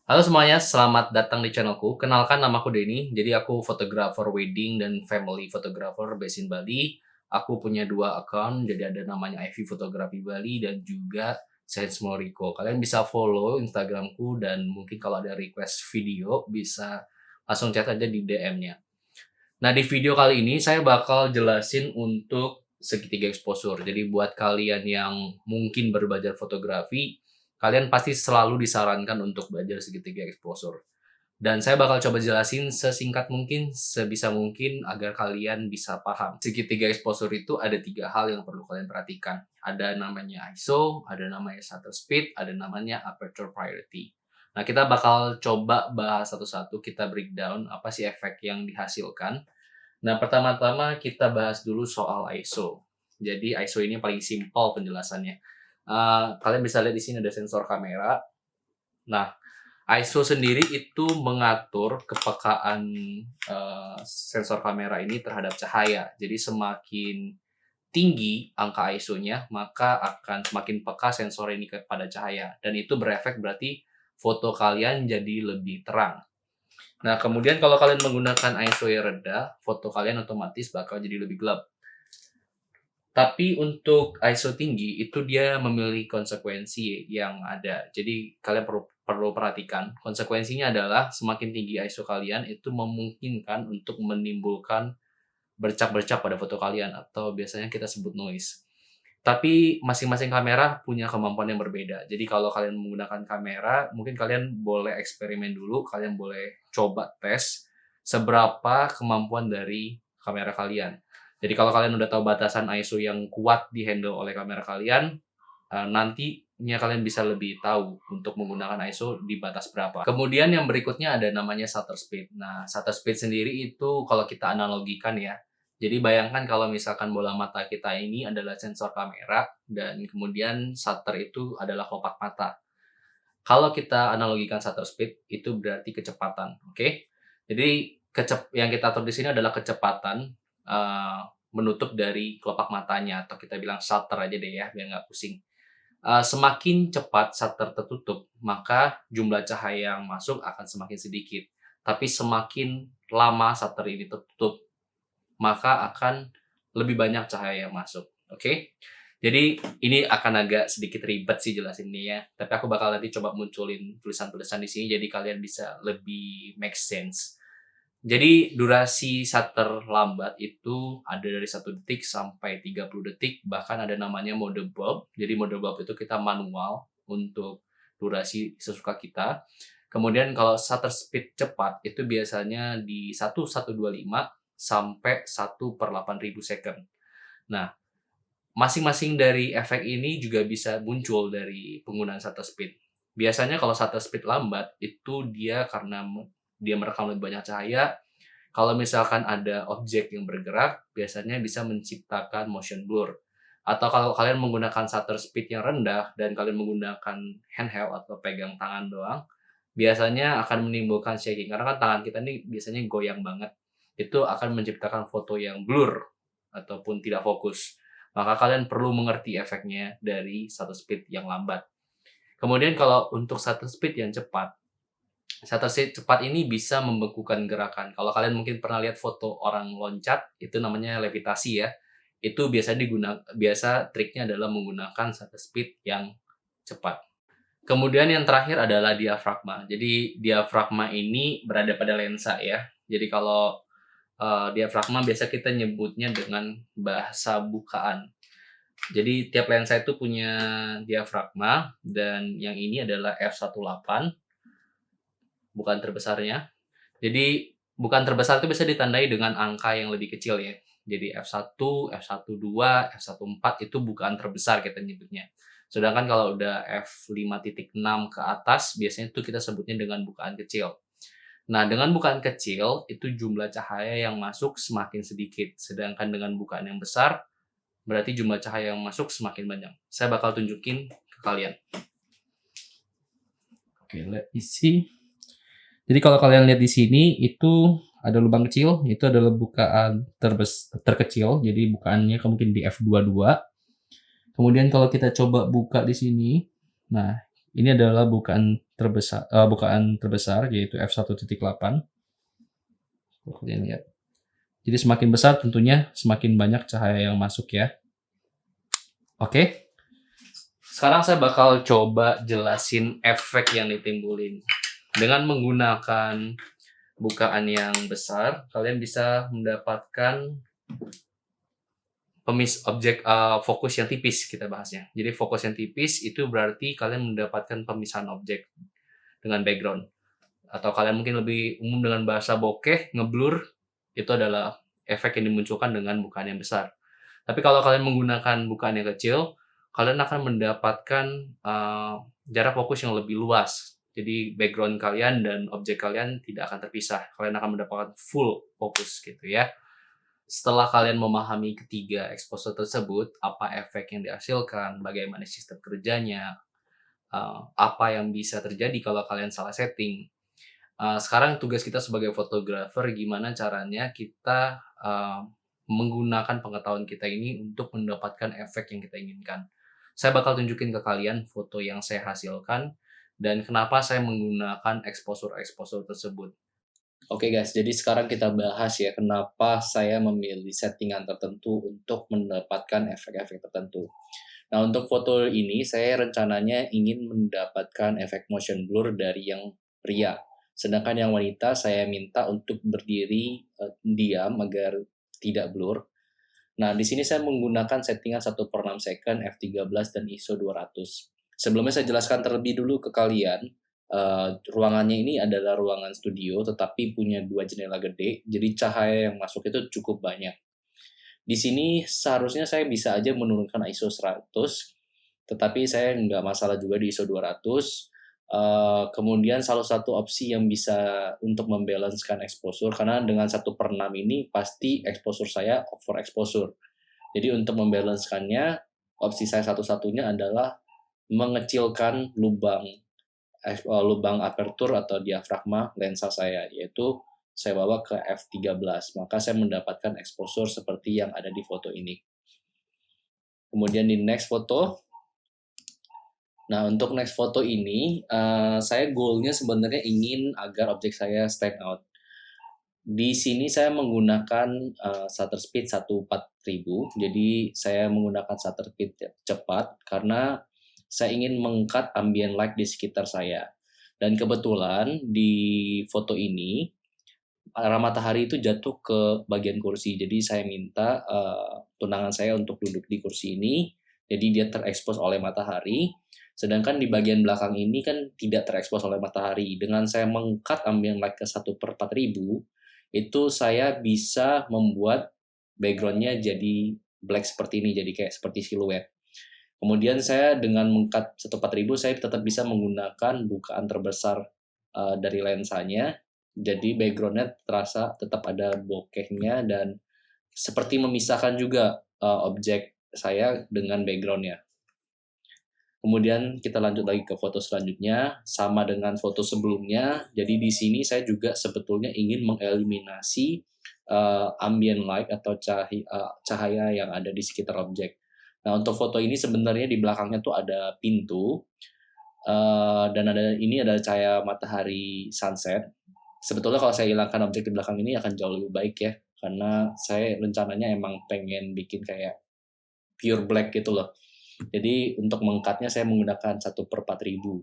Halo semuanya, selamat datang di channelku. Kenalkan namaku Denny. Jadi aku fotografer wedding dan family photographer based in Bali. Aku punya dua account, jadi ada namanya Ivy Fotografi Bali dan juga Sense Moriko. Kalian bisa follow Instagramku dan mungkin kalau ada request video bisa langsung chat aja di DM-nya. Nah, di video kali ini saya bakal jelasin untuk segitiga exposure. Jadi buat kalian yang mungkin baru belajar fotografi, kalian pasti selalu disarankan untuk belajar segitiga exposure. Dan saya bakal coba jelasin sesingkat mungkin, sebisa mungkin agar kalian bisa paham. Segitiga exposure itu ada tiga hal yang perlu kalian perhatikan. Ada namanya ISO, ada namanya shutter speed, ada namanya aperture priority. Nah, kita bakal coba bahas satu-satu, kita breakdown apa sih efek yang dihasilkan. Nah, pertama-tama kita bahas dulu soal ISO. Jadi ISO ini paling simpel penjelasannya. Kalian bisa lihat di sini ada sensor kamera. Nah, ISO sendiri itu mengatur kepekaan sensor kamera ini terhadap cahaya. Jadi semakin tinggi angka ISO-nya, maka akan semakin peka sensor ini kepada cahaya. Dan itu berefek berarti foto kalian jadi lebih terang. Nah, kemudian kalau kalian menggunakan ISO yang rendah, foto kalian otomatis bakal jadi lebih gelap. Tapi untuk ISO tinggi itu dia memiliki konsekuensi yang ada. Jadi kalian perlu perhatikan. Konsekuensinya adalah semakin tinggi ISO kalian itu memungkinkan untuk menimbulkan bercak-bercak pada foto kalian atau biasanya kita sebut noise. Tapi masing-masing kamera punya kemampuan yang berbeda. Jadi kalau kalian menggunakan kamera, mungkin kalian boleh eksperimen dulu, kalian boleh coba tes seberapa kemampuan dari kamera kalian. Jadi kalau kalian udah tahu batasan ISO yang kuat di-handle oleh kamera kalian, nantinya kalian bisa lebih tahu untuk menggunakan ISO di batas berapa. Kemudian yang berikutnya ada namanya shutter speed. Nah, shutter speed sendiri itu kalau kita analogikan ya, jadi bayangkan kalau misalkan bola mata kita ini adalah sensor kamera dan kemudian shutter itu adalah kelopak mata. Kalau kita analogikan shutter speed itu berarti kecepatan, oke? Jadi yang kita atur di sini adalah kecepatan menutup dari kelopak matanya atau kita bilang shutter aja deh ya biar nggak pusing. Semakin cepat shutter tertutup, maka jumlah cahaya yang masuk akan semakin sedikit. Tapi semakin lama shutter ini tertutup, maka akan lebih banyak cahaya yang masuk. Oke? Jadi ini akan agak sedikit ribet sih jelasinnya ya. Tapi aku bakal nanti coba munculin tulisan-tulisan di sini jadi kalian bisa lebih make sense. Jadi durasi shutter lambat itu ada dari 1 detik sampai 30 detik, bahkan ada namanya mode bulb. Jadi mode bulb itu kita manual untuk durasi sesuka kita. Kemudian kalau shutter speed cepat itu biasanya di 1125 sampai 1/8000 second. Nah, masing-masing dari efek ini juga bisa muncul dari penggunaan shutter speed. Biasanya kalau shutter speed lambat itu dia karena dia merekam lebih banyak cahaya. Kalau misalkan ada objek yang bergerak, biasanya bisa menciptakan motion blur. Atau kalau kalian menggunakan shutter speed yang rendah dan kalian menggunakan handheld atau pegang tangan doang, biasanya akan menimbulkan shaking. Karena kan tangan kita ini biasanya goyang banget. Itu akan menciptakan foto yang blur ataupun tidak fokus. Maka kalian perlu mengerti efeknya dari shutter speed yang lambat. Kemudian kalau untuk shutter speed yang cepat, shutter speed cepat ini bisa membekukan gerakan. Kalau kalian mungkin pernah lihat foto orang loncat, itu namanya levitasi ya. Itu biasa triknya adalah menggunakan shutter speed yang cepat. Kemudian yang terakhir adalah diafragma. Jadi diafragma ini berada pada lensa ya. Jadi kalau diafragma biasa kita nyebutnya dengan bahasa bukaan. Jadi tiap lensa itu punya diafragma dan yang ini adalah f18, bukaan terbesarnya. Jadi bukaan terbesar itu bisa ditandai dengan angka yang lebih kecil ya. Jadi F1, F12, F14 itu bukaan terbesar kita nyebutnya. Sedangkan kalau udah F5.6 ke atas biasanya itu kita sebutnya dengan bukaan kecil. Nah, dengan bukaan kecil itu jumlah cahaya yang masuk semakin sedikit. Sedangkan dengan bukaan yang besar berarti jumlah cahaya yang masuk semakin banyak. Saya bakal tunjukin ke kalian. Oke, let me see. Jadi kalau kalian lihat di sini itu ada lubang kecil, itu adalah bukaan terkecil. Jadi bukaannya mungkin di F22. Kemudian kalau kita coba buka di sini, nah Ini adalah bukaan terbesar yaitu f1.8. Kalian lihat. Jadi semakin besar tentunya semakin banyak cahaya yang masuk ya. Oke. Sekarang saya bakal coba jelasin efek yang ditimbulin. Dengan menggunakan bukaan yang besar, kalian bisa mendapatkan fokus yang tipis, kita bahasnya. Jadi fokus yang tipis itu berarti kalian mendapatkan pemisahan objek dengan background. Atau kalian mungkin lebih umum dengan bahasa bokeh, ngeblur, itu adalah efek yang dimunculkan dengan bukaan yang besar. Tapi kalau kalian menggunakan bukaan yang kecil, kalian akan mendapatkan jarak fokus yang lebih luas. Jadi background kalian dan objek kalian tidak akan terpisah. Kalian akan mendapatkan full fokus gitu ya. Setelah kalian memahami ketiga exposure tersebut, apa efek yang dihasilkan, bagaimana sistem kerjanya, apa yang bisa terjadi kalau kalian salah setting. Sekarang tugas kita sebagai fotografer, gimana caranya kita menggunakan pengetahuan kita ini untuk mendapatkan efek yang kita inginkan. Saya bakal tunjukin ke kalian foto yang saya hasilkan dan kenapa saya menggunakan exposure tersebut. Oke guys, jadi sekarang kita bahas ya kenapa saya memilih settingan tertentu untuk mendapatkan efek-efek tertentu. Nah, untuk foto ini saya rencananya ingin mendapatkan efek motion blur dari yang pria. Sedangkan yang wanita saya minta untuk berdiri diam agar tidak blur. Nah, di sini saya menggunakan settingan 1/6 second, f13 dan ISO 200. Sebelumnya saya jelaskan terlebih dulu ke kalian. Ruangannya ini adalah ruangan studio tetapi punya 2 jendela gede, jadi cahaya yang masuk itu cukup banyak. Di sini seharusnya saya bisa aja menurunkan ISO 100, tetapi saya nggak masalah juga di ISO 200. Kemudian salah satu opsi yang bisa untuk membalancekan exposure, karena dengan 1/6 ini pasti exposure saya over exposure. Jadi untuk membalancekannya, opsi saya satu-satunya adalah mengecilkan lubang aperture atau diafragma lensa saya, yaitu saya bawa ke f13, maka saya mendapatkan exposure seperti yang ada di foto ini. Kemudian di next foto, nah untuk next foto ini, saya goalnya sebenarnya ingin agar objek saya stand out. Di sini saya menggunakan shutter speed 1/4000, jadi saya menggunakan shutter speed cepat karena saya ingin meng-cut ambient light di sekitar saya. Dan kebetulan di foto ini, arah matahari itu jatuh ke bagian kursi. Jadi saya minta tunangan saya untuk duduk di kursi ini, jadi dia terekspos oleh matahari. Sedangkan di bagian belakang ini kan tidak terekspos oleh matahari. Dengan saya meng-cut ambient light ke 1/4000, itu saya bisa membuat background-nya jadi black seperti ini, jadi kayak seperti siluet. Kemudian saya dengan meng-cut 1/4000 saya tetap bisa menggunakan bukaan terbesar dari lensanya. Jadi background-nya terasa tetap ada bokehnya dan seperti memisahkan juga objek saya dengan background-nya. Kemudian kita lanjut lagi ke foto selanjutnya, sama dengan foto sebelumnya. Jadi di sini saya juga sebetulnya ingin mengeliminasi ambient light atau cahaya yang ada di sekitar objek. Nah, untuk foto ini sebenarnya di belakangnya tuh ada pintu, dan ini ada cahaya matahari sunset. Sebetulnya kalau saya hilangkan objek di belakang ini akan jauh lebih baik ya, karena saya rencananya emang pengen bikin kayak pure black gitu loh. Jadi untuk meng-cut-nya saya menggunakan 1/4000.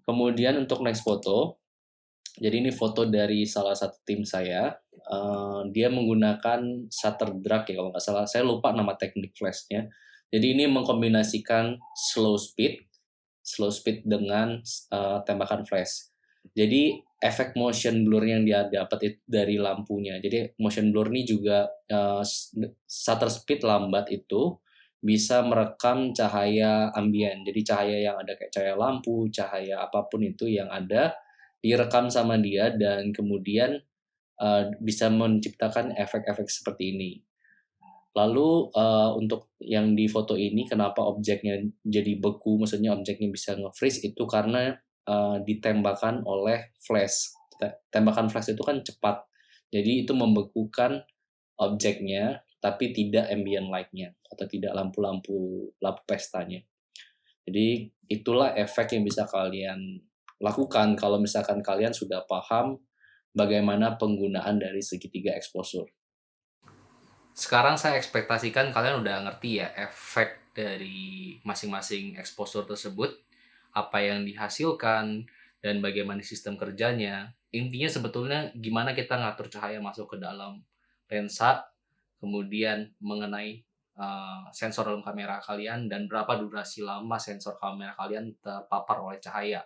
Kemudian untuk next foto, jadi ini foto dari salah satu tim saya. Dia menggunakan shutter drag ya kalau nggak salah. Saya lupa nama teknik flashnya. Jadi ini mengkombinasikan slow speed dengan tembakan flash. Jadi efek motion blur yang dia dapat itu dari lampunya. Jadi motion blur ini juga shutter speed lambat itu bisa merekam cahaya ambien. Jadi cahaya yang ada kayak cahaya lampu, cahaya apapun itu yang ada direkam sama dia dan kemudian bisa menciptakan efek-efek seperti ini. Lalu untuk yang di foto ini kenapa objeknya jadi beku, maksudnya objeknya bisa nge-freeze itu karena ditembakkan oleh flash. Tembakan flash itu kan cepat, jadi itu membekukan objeknya tapi tidak ambient light-nya atau tidak lampu pestanya. Jadi Itulah efek yang bisa kalian lakukan kalau misalkan kalian sudah paham bagaimana penggunaan dari segitiga exposure. Sekarang saya ekspektasikan kalian udah ngerti ya efek dari masing-masing exposure tersebut, apa yang dihasilkan, dan bagaimana sistem kerjanya. Intinya sebetulnya gimana kita ngatur cahaya masuk ke dalam lensa, kemudian mengenai sensor dalam kamera kalian, dan berapa durasi lama sensor kamera kalian terpapar oleh cahaya.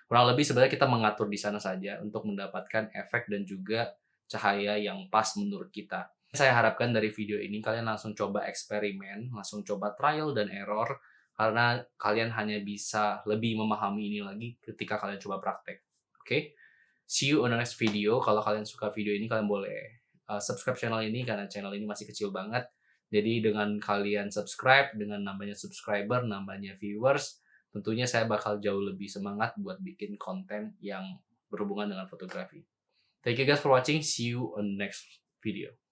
Kurang lebih sebenarnya kita mengatur di sana saja untuk mendapatkan efek dan juga cahaya yang pas menurut kita. Saya harapkan dari video ini kalian langsung coba eksperimen, langsung coba trial dan error, karena kalian hanya bisa lebih memahami ini lagi ketika kalian coba praktek. Oke? See you on the next video. Kalau kalian suka video ini, kalian boleh subscribe channel ini karena channel ini masih kecil banget. Jadi dengan kalian subscribe, dengan nambahnya subscriber, nambahnya viewers, tentunya saya bakal jauh lebih semangat buat bikin konten yang berhubungan dengan fotografi. Thank you guys for watching. See you on the next video.